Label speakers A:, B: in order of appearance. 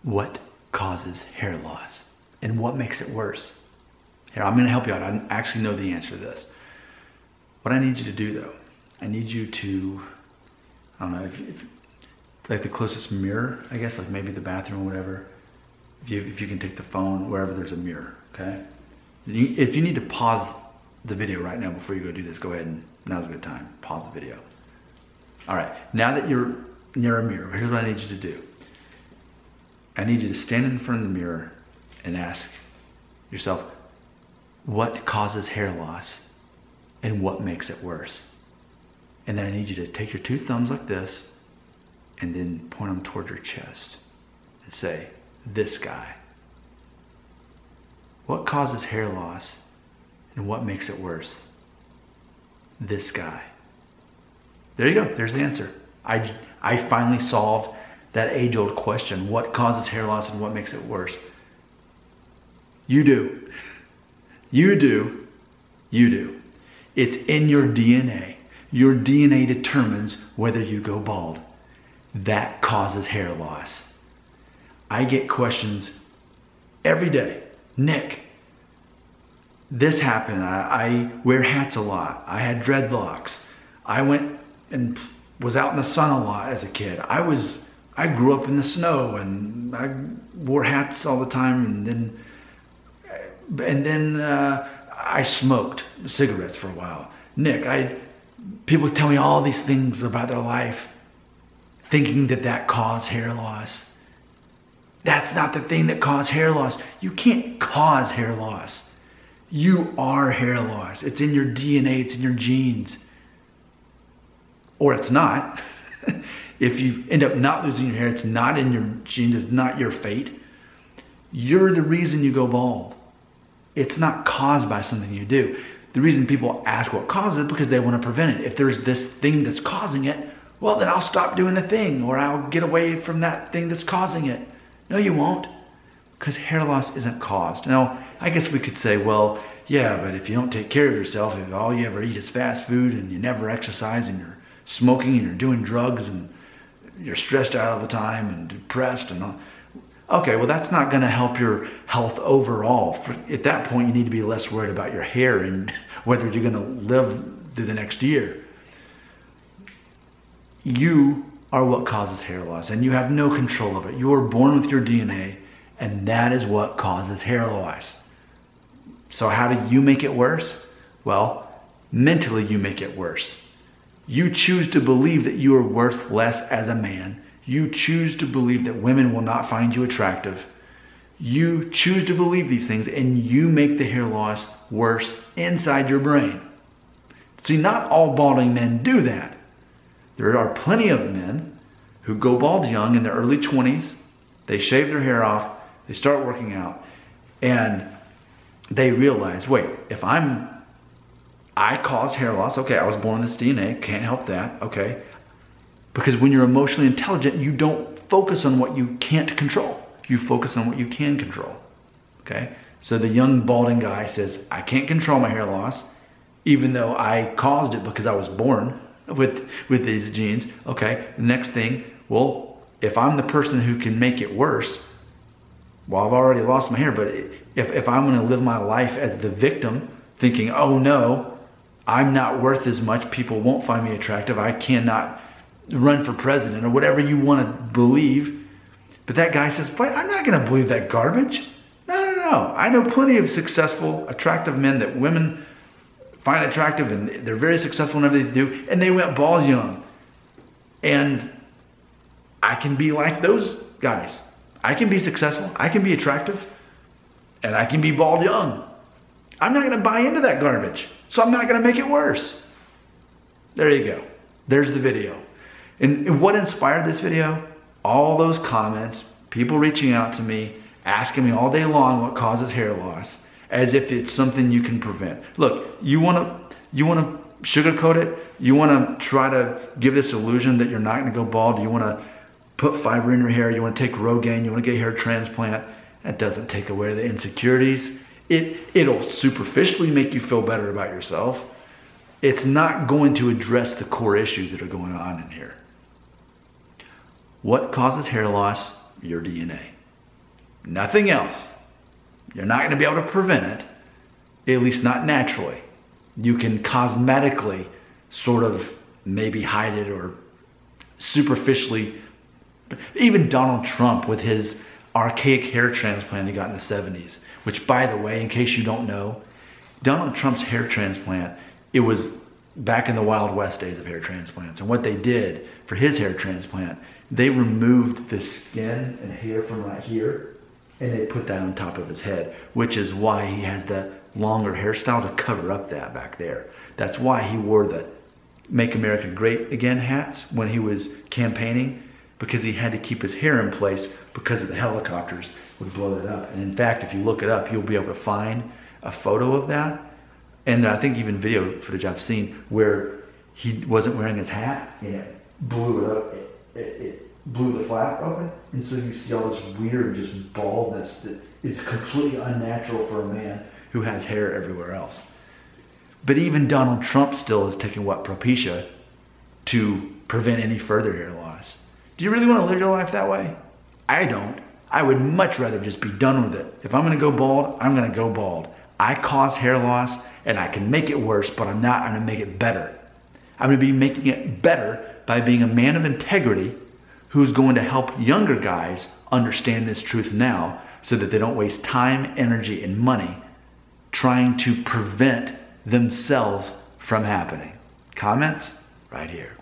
A: What causes hair loss and what makes it worse? Here, I'm going to help you out. I actually know the answer to this. What I need you to do though, I need you to, I don't know, if like the closest mirror, I guess, like maybe the bathroom or whatever, if you can take the phone, wherever there's a mirror, okay? If you need to pause the video right now before you go do this, go ahead and now's a good time. Pause the video. All right, now that you're near a mirror, here's what I need you to do. I need you to stand in front of the mirror and ask yourself, what causes hair loss and what makes it worse? And then I need you to take your two thumbs like this and then point them toward your chest and say, this guy. What causes hair loss and what makes it worse? This guy. There you go, there's the answer. I finally solved that age-old question, what causes hair loss and what makes it worse? You do. You do. You do. It's in your DNA. Your DNA determines whether you go bald. That causes hair loss. I get questions every day. Nick, this happened. I wear hats a lot. I had dreadlocks. I went and was out in the sun a lot as a kid. I grew up in the snow and I wore hats all the time, and then I smoked cigarettes for a while. Nick, people tell me all these things about their life, thinking that caused hair loss. That's not the thing that caused hair loss. You can't cause hair loss. You are hair loss. It's in your DNA, it's in your genes. Or it's not. If you end up not losing your hair, it's not in your genes, it's not your fate. You're the reason you go bald. It's not caused by something you do. The reason people ask what causes it, because they want to prevent it. If there's this thing that's causing it, well, then I'll stop doing the thing, or I'll get away from that thing that's causing it. No, you won't, because hair loss isn't caused. Now, I guess we could say, well, yeah, but if you don't take care of yourself, if all you ever eat is fast food and you never exercise and you're smoking and you're doing drugs and you're stressed out all the time and depressed and all, okay, well, that's not going to help your health overall. At that point, you need to be less worried about your hair and whether you're going to live through the next year. You are what causes hair loss, and you have no control of it. You are born with your DNA, and that is what causes hair loss. So how do you make it worse? Well, mentally you make it worse. You choose to believe that you are worth less as a man. You choose to believe that women will not find you attractive. You choose to believe these things, and you make the hair loss worse inside your brain. See, not all balding men do that. There are plenty of men who go bald young in their early 20s. They shave their hair off, they start working out, and they realize, wait, if I caused hair loss, okay, I was born with this DNA, can't help that, okay. Because when you're emotionally intelligent, you don't focus on what you can't control. You focus on what you can control, okay? So the young balding guy says, I can't control my hair loss, even though I caused it because I was born with these genes. Okay, the next thing, well, if I'm the person who can make it worse, well, I've already lost my hair, but if I'm gonna live my life as the victim, thinking, oh no, I'm not worth as much, people won't find me attractive, I cannot run for president, or whatever you wanna believe. But that guy says, but I'm not gonna believe that garbage. No. I know plenty of successful, attractive men that women find attractive, and they're very successful in everything they do, and they went bald young. And I can be like those guys. I can be successful, I can be attractive, and I can be bald young. I'm not gonna buy into that garbage, so I'm not gonna make it worse. There you go. There's the video. And what inspired this video? All those comments, people reaching out to me, asking me all day long what causes hair loss, as if it's something you can prevent. Look, you wanna sugarcoat it? You wanna try to give this illusion that you're not gonna go bald? You wanna put fiber in your hair? You wanna take Rogaine? You wanna get a hair transplant? That doesn't take away the insecurities. It'll superficially make you feel better about yourself. It's not going to address the core issues that are going on in here. What causes hair loss? Your DNA. Nothing else. You're not going to be able to prevent it, at least not naturally. You can cosmetically sort of maybe hide it or superficially. Even Donald Trump with his archaic hair transplant he got in the 70s, which, by the way, in case you don't know, Donald Trump's hair transplant, it was back in the Wild West days of hair transplants. And what they did for his hair transplant, they removed the skin and hair from right here, and they put that on top of his head, which is why he has the longer hairstyle to cover up that back there. That's why he wore the Make America Great Again hats when he was campaigning, because he had to keep his hair in place because of the helicopters would blow that up. And in fact, if you look it up, you'll be able to find a photo of that. And I think even video footage I've seen where he wasn't wearing his hat and it blew it up. It blew the flap open. And so you see all this weird just baldness that is completely unnatural for a man who has hair everywhere else. But even Donald Trump still is taking what, Propecia, to prevent any further hair loss. Do you really want to live your life that way? I don't. I would much rather just be done with it. If I'm going to go bald, I'm going to go bald. I cause hair loss and I can make it worse, but I'm not going to make it better. I'm going to be making it better by being a man of integrity who's going to help younger guys understand this truth now so that they don't waste time, energy, and money trying to prevent themselves from happening. Comments? Right here.